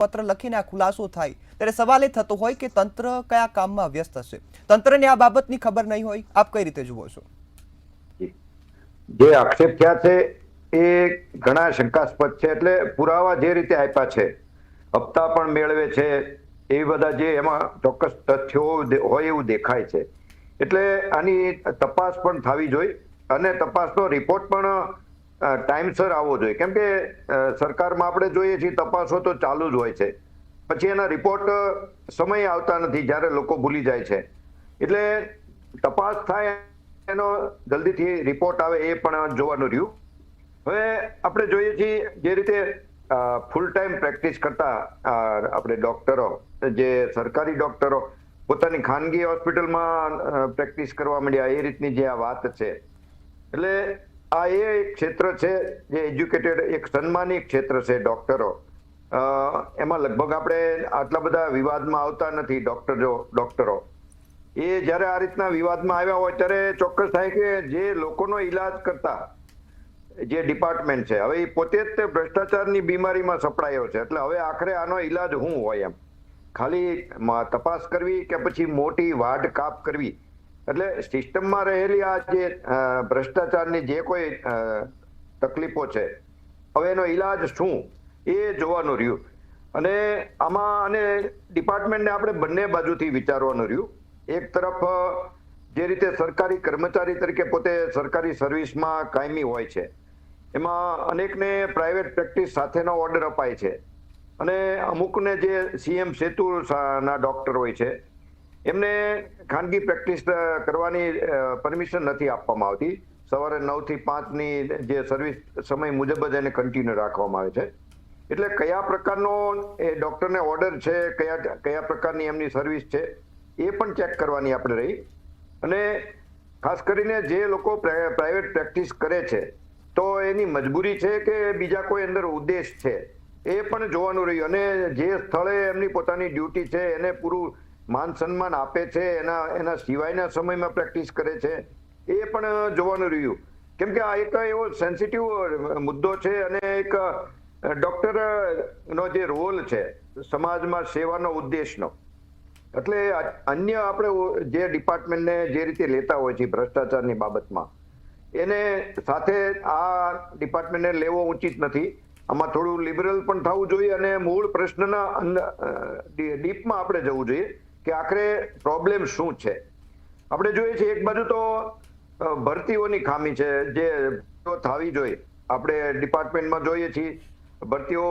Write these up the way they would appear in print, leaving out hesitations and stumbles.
પત્ર લખીને આ ખુલાસો થાય ત્યારે સવાલ એ થતો હોય કે તંત્ર કયા કામમાં વ્યસ્ત હશે, તંત્રને આ બાબતની ખબર નહીં હોય. આપ કઈ રીતે જુઓ છો? જે આક્ષેપ થયા છે એ ઘણા શંકાસ્પદ છે. એટલે પુરાવા જે રીતે આપ્યા છે, હપ્તા પણ મેળવે છે, એ બધા જે એમાં ચોક્કસ તથ્યો હોય એવું દેખાય છે. એટલે આની તપાસ પણ થવી જોઈએ અને તપાસનો રિપોર્ટ પણ ટાઈમસર આવવો જોઈએ. કેમ કે સરકારમાં આપણે જોઈએ છીએ તપાસો તો ચાલુ જ હોય છે, પછી એના રિપોર્ટ સમય આવતા નથી જ્યારે લોકો ભૂલી જાય છે. એટલે તપાસ થાય, એનો જલ્દીથી રિપોર્ટ આવે એ પણ જોવાનું રહ્યું. હવે આપણે જોઈએ છીએ જે રીતે ફૂલ ટાઈમ પ્રેક્ટિસ કરતા આપણે ડોક્ટરો, જે સરકારી ડોક્ટરો પોતાની ખાનગી હોસ્પિટલમાં પ્રેક્ટિસ કરવા માંડ્યા, એ રીતની જે આ વાત છે. એટલે આ એ એક ક્ષેત્ર છે જે એજ્યુકેટેડ, એક સન્માનિત ક્ષેત્ર છે ડોક્ટરો. એમાં લગભગ આપણે આટલા બધા વિવાદમાં આવતા નથી. ડોક્ટરો એ જ્યારે આ રીતના વિવાદમાં આવ્યા હોય ત્યારે ચોક્કસ થાય કે જે લોકોનો ઈલાજ કરતા જે ડિપાર્ટમેન્ટ છે, હવે એ પોતે જ તે ભ્રષ્ટાચારની બીમારીમાં સપડાયો છે. એટલે હવે આખરે આનો ઈલાજ શું હોય? એમ ખાલી તપાસ કરવી કે પછી મોટી વાઢ કાપ કરવી? એટલે સિસ્ટમમાં રહેલી આ જે ભ્રષ્ટાચારની જે કોઈ તકલીફો છે, હવે એનો ઈલાજ શું એ જોવાનું રહ્યું. અને આમાં અને ડિપાર્ટમેન્ટને આપણે બંને બાજુથી વિચારવાનું રહ્યું. એક તરફ જે રીતે સરકારી કર્મચારી તરીકે પોતે સરકારી સર્વિસમાં કાયમી હોય છે, એમાં અનેકને પ્રાઇવેટ પ્રેક્ટિસ સાથેનો ઓર્ડર અપાય છે. અને અમુકને જે સીએમ સેતુ ના ડોક્ટર હોય છે, એમને ખાનગી પ્રેક્ટિસ કરવાની પરમિશન નથી આપવામાં આવતી. સવારે 9 થી 5ની જે સર્વિસ સમય મુજબ જ એને કન્ટિન્યુ રાખવામાં આવે છે. એટલે કયા પ્રકારનો એ ડોક્ટરને ઓર્ડર છે, કયા પ્રકારની એમની સર્વિસ છે, એ પણ ચેક કરવાની આપણે રહી. અને ખાસ કરીને જે લોકો પ્રાઇવેટ પ્રેક્ટિસ કરે છે, તો એની મજબૂરી છે કે બીજા કોઈ અંદર ઉદ્દેશ છે, એ પણ જોવાનું રહ્યું. અને જે સ્થળે એમની પોતાની ડ્યુટી છે એને પૂરું માન સન્માન આપે છે, એના સિવાયના સમયમાં પ્રેક્ટિસ કરે છે, એ પણ જોવાનું રહ્યું. કેમ કે આ એક એવો સેન્સિટિવ મુદ્દો છે અને એક ડોક્ટરનો જે રોલ છે સમાજમાં સેવાનો ઉદ્દેશનો. એટલે અન્ય આપણે જે ડિપાર્ટમેન્ટને જે રીતે લેતા હોય છે ભ્રષ્ટાચારની બાબતમાં, એને સાથે આ ડિપાર્ટમેન્ટને લેવો ઉચિત નથી. આમાં થોડું લિબરલ પણ થવું જોઈએ અને મૂળ પ્રશ્નના ડીપમાં આપણે જવું જોઈએ કે આખરે પ્રોબ્લેમ શું છે. આપણે જોઈએ છીએ એક બાજુ તો ભરતીઓની ખામી છે જે થવી જોઈએ. આપણે ડિપાર્ટમેન્ટમાં જોઈએ છીએ ભરતીઓ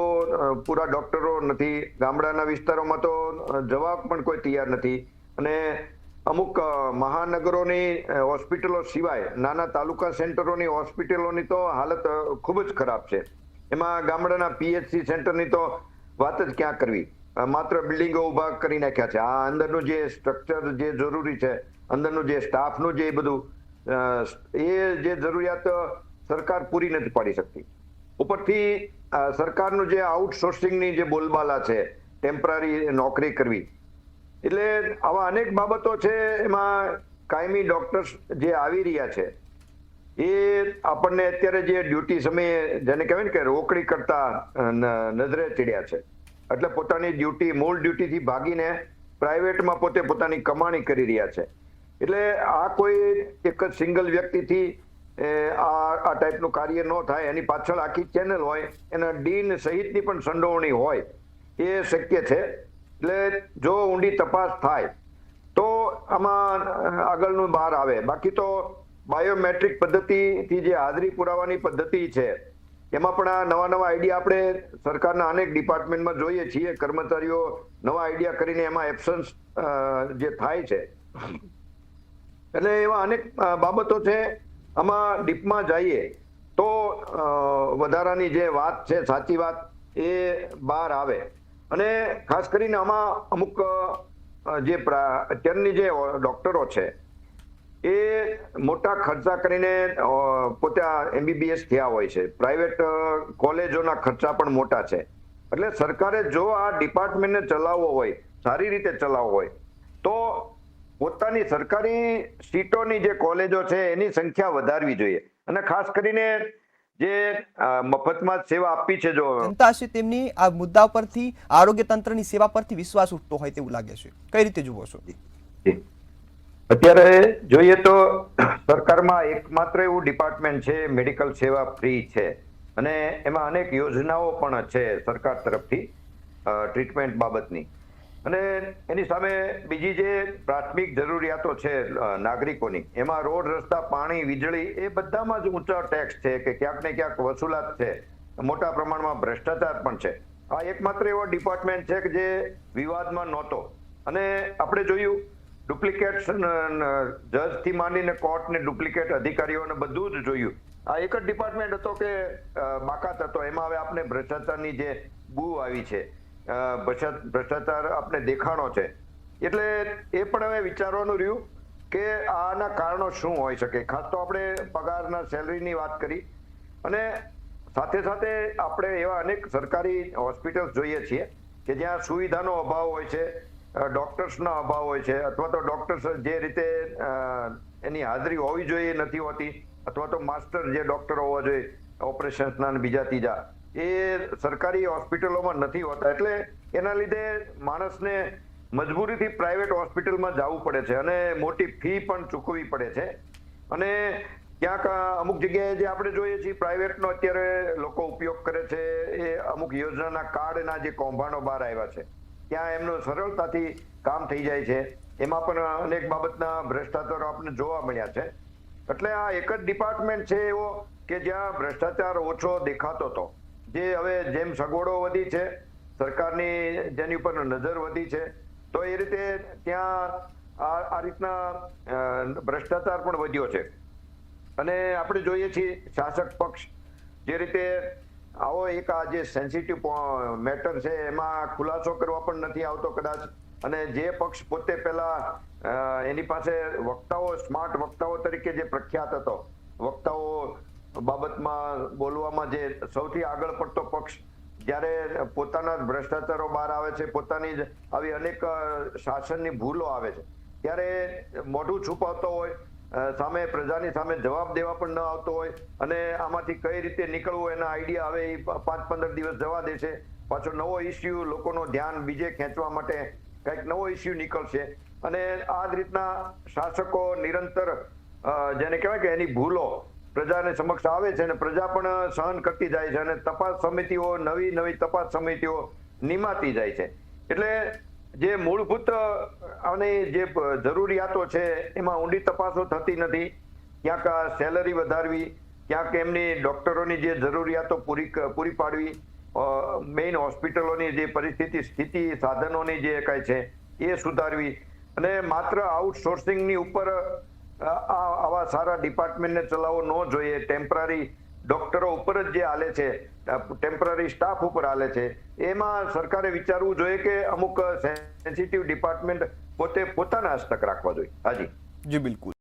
પૂરા ડોક્ટરો નથી. ગામડાના વિસ્તારોમાં તો જવા પણ કોઈ તૈયાર નથી. અને અમુક મહાનગરોની હોસ્પિટલો સિવાય નાના તાલુકા સેન્ટરોની હોસ્પિટલોની તો હાલત ખૂબ જ ખરાબ છે. એમાં ગામડાના પીએચસી સેન્ટરની તો વાત જ ક્યાં કરવી. માત્ર બિલ્ડિંગો ઉભા કરી નાખ્યા છે. આ અંદરનું જે સ્ટ્રક્ચર જે જરૂરી છે, અંદરનું જે સ્ટાફનું જે બધું એ જે જરૂરિયાત સરકાર પૂરી નથી પાડી શકતી. ઉપરથી સરકારનું જે આઉટસોર્સિંગની જે બોલબાલા છે, ટેમ્પરરી નોકરી કરવી. એટલે આવા અનેક બાબતો છે. એમાં કાયમી ડોક્ટર્સ જે આવી રહ્યા છે એ આપણને અત્યારે જે ડ્યુટી સમયે જેને કહેવાય ને કે રોકડી કરતા નજરે ચડ્યા છે. એટલે પોતાની ડ્યુટી, મૂળ ડ્યુટીથી ભાગીને પ્રાઇવેટમાં પોતે પોતાની કમાણી કરી રહ્યા છે. એટલે આ કોઈ એક જ સિંગલ વ્યક્તિથી આ ટાઈપનું કાર્ય ન થાય. એની પાછળ આખી ચેનલ હોય, એના ડીન સહિતની પણ સંડોવણી હોય, એ શક્ય છે. એટલે જો ઊંડી તપાસ થાય તો આમાં આગળનું બહાર આવે. બાકી તો બાયોમેટ્રિક પદ્ધતિથી જે હાજરી પુરાવાની પદ્ધતિ છે, એમાં પણ આ નવા આઈડિયા આપણે સરકારના અનેક ડિપાર્ટમેન્ટમાં જોઈએ છીએ. કર્મચારીઓ નવા આઈડિયા કરીને એમાં એબ્સન્સ જે થાય છે. એટલે એવા અનેક બાબતો છે. આમાં ડીપમાં જઈએ તો વધારાની જે વાત છે, સાચી વાત, એ બહાર આવે. અને ખાસ કરીને આમાં અમુક જે અત્યારની જે ડોક્ટરો છે એ મોટા ખર્ચા કરીને પોતે એમબીબીએસ થયા હોય છે. પ્રાઇવેટ કોલેજોના ખર્ચા પણ મોટા છે. એટલે સરકારે જો આ ડિપાર્ટમેન્ટને ચલાવવો હોય, સારી રીતે ચલાવવો હોય, તો પોતાની સરકારી સીટોની જે કોલેજો છે એની સંખ્યા વધારવી જોઈએ. અને ખાસ કરીને જે મફતમાં સેવા આપવી છે, જો જનતા છે તેમની આ મુદ્દા પરથી આરોગ્ય તંત્રની સેવા પરથી વિશ્વાસ ઉઠતો હોય તેવું લાગે છે. કઈ રીતે જુઓ છો? અત્યારે જોઈએ તો સરકારમાં એકમાત્ર એવું ડિપાર્ટમેન્ટ છે મેડિકલ સેવા ફ્રી છે, અને એમાં અનેક યોજનાઓ પણ છે સરકાર તરફથી ટ્રીટમેન્ટ બાબતની. અને એની સામે બીજી જે પ્રાથમિક જરૂરિયાતો છે નાગરિકોની, એમાં રોડ, રસ્તા, પાણી, વીજળી, એ બધામાં જ ઊંચા ટેક્સ છે કે ક્યાંક ને ક્યાંક વસૂલાત છે, મોટા પ્રમાણમાં ભ્રષ્ટાચાર પણ છે. આ એકમાત્ર એવો ડિપાર્ટમેન્ટ છે કે જે વિવાદમાં નહોતો. અને આપણે જોયું ડુપ્લિકેટ જજ થી માંડીને કોર્ટ ને ડુપ્લિકેટ અધિકારીઓને બધું જ જોયું. આ એક જ ડિપાર્ટમેન્ટ હતો કે બાકાત હતો. એમાં હવે આપણે ભ્રષ્ટાચારની જે બૂ આવી છે, ભ્રષ્ટાચાર આપણે દેખાણો છે, એટલે એ પણ હવે વિચારવાનું રહ્યું કે આના કારણો શું હોઈ શકે. ખાસ તો આપણે પગારના, સેલરીની વાત કરી, અને સાથે સાથે આપણે એવા અનેક સરકારી હોસ્પિટલ જોઈએ છીએ કે જ્યાં સુવિધાનો અભાવ હોય છે, ડોક્ટર્સનો અભાવ હોય છે, અથવા તો ડોક્ટર્સ જે રીતે એની હાજરી હોવી જોઈએ નથી હોતી, અથવા તો માસ્ટર જે ડોક્ટર હોવા જોઈએ ઓપરેશન્સના અને બીજા ત્રીજા, એ સરકારી હોસ્પિટલોમાં નથી હોતા. એટલે એના લીધે માણસને મજબૂરીથી પ્રાઇવેટ હોસ્પિટલમાં જવું પડે છે અને મોટી ફી પણ ચૂકવવી પડે છે. અને ક્યાંક અમુક જગ્યાએ જે આપણે જોઈએ છીએ પ્રાઇવેટનો અત્યારે લોકો ઉપયોગ કરે છે, એ અમુક યોજનાના કાર્ડના જે કૌભાંડો બહાર આવ્યા છે, ત્યાં એમનું સરળતાથી કામ થઈ જાય છે. એમાં પણ અનેક બાબતના ભ્રષ્ટાચારો આપણને જોવા મળ્યા છે. એટલે આ એક જ ડિપાર્ટમેન્ટ છે એવો કે જ્યાં ભ્રષ્ટાચાર ઓછો દેખાતો હતો. જે હવે જેમ સગવડો વધી છે, સરકારની જેની ઉપર નજર વધી છે, તો એ રીતે ત્યાં આ રીતના ભ્રષ્ટાચાર પણ વધ્યો છે. અને આપણે જોઈએ છીએ શાસક પક્ષ જે રીતે આવો એક આ જે સેન્સિટિવ મેટર છે એમાં ખુલાસો કરવા પણ નથી આવતો કદાચ. અને જે પક્ષ પોતે પહેલા એની પાસે વક્તાઓ, સ્માર્ટ વક્તાઓ તરીકે જે પ્રખ્યાત હતો, વક્તાઓ બાબતમાં બોલવામાં જે સૌથી આગળ પડતો પક્ષ, જ્યારે પોતાના જ ભ્રષ્ટાચારો બહાર આવે છે, પોતાની જ આવી અનેક શાસનની ભૂલો આવે છે, ત્યારે મોઢું છુપાવતો હોય, સામે પ્રજાની સામે જવાબ દેવા પણ ન આવતો હોય, અને આમાંથી કઈ રીતે નીકળવું એના આઈડિયા આવે એ 5-15 દિવસ જવા દે છે. પાછો નવો ઇસ્યુ, લોકોનું ધ્યાન બીજે ખેંચવા માટે કંઈક નવો ઇસ્યુ નીકળશે. અને આ જ રીતના શાસકો નિરંતર જેને કહેવાય કે એની ભૂલો પ્રજાને સમક્ષ આવે છે, અને પ્રજા પણ સહન કરતી જાય છે, અને તપાસ સમિતિઓ, નવી નવી તપાસ સમિતિઓ નિમાતી જાય છે. એટલે જે મૂળભૂત અને જે જરૂરિયાતો છે એમાં ઊંડી તપાસો થતી નથી. ક્યાંક સેલરી વધારવી, ક્યાંક એમની ડોક્ટરોની જે જરૂરિયાતો પૂરી પાડવી, મેઇન હોસ્પિટલોની જે પરિસ્થિતિ, સ્થિતિ, સાધનોની જે કાંઈ છે એ સુધારવી, અને માત્ર આઉટસોર્સિંગની ઉપર આવા સારા ડિપાર્ટમેન્ટને ચલાવવો ન જોઈએ. ટેમ્પરરી ડોક્ટરો ઉપર જ જે હાલે છે, ટેમ્પરરી સ્ટાફ ઉપર હાલે છે, એમાં સરકારે વિચારવું જોઈએ કે અમુક સેન્સિટિવ ડિપાર્ટમેન્ટ પોતે પોતાના હસ્તક રાખવા જોઈએ. હાજી જી બિલકુલ.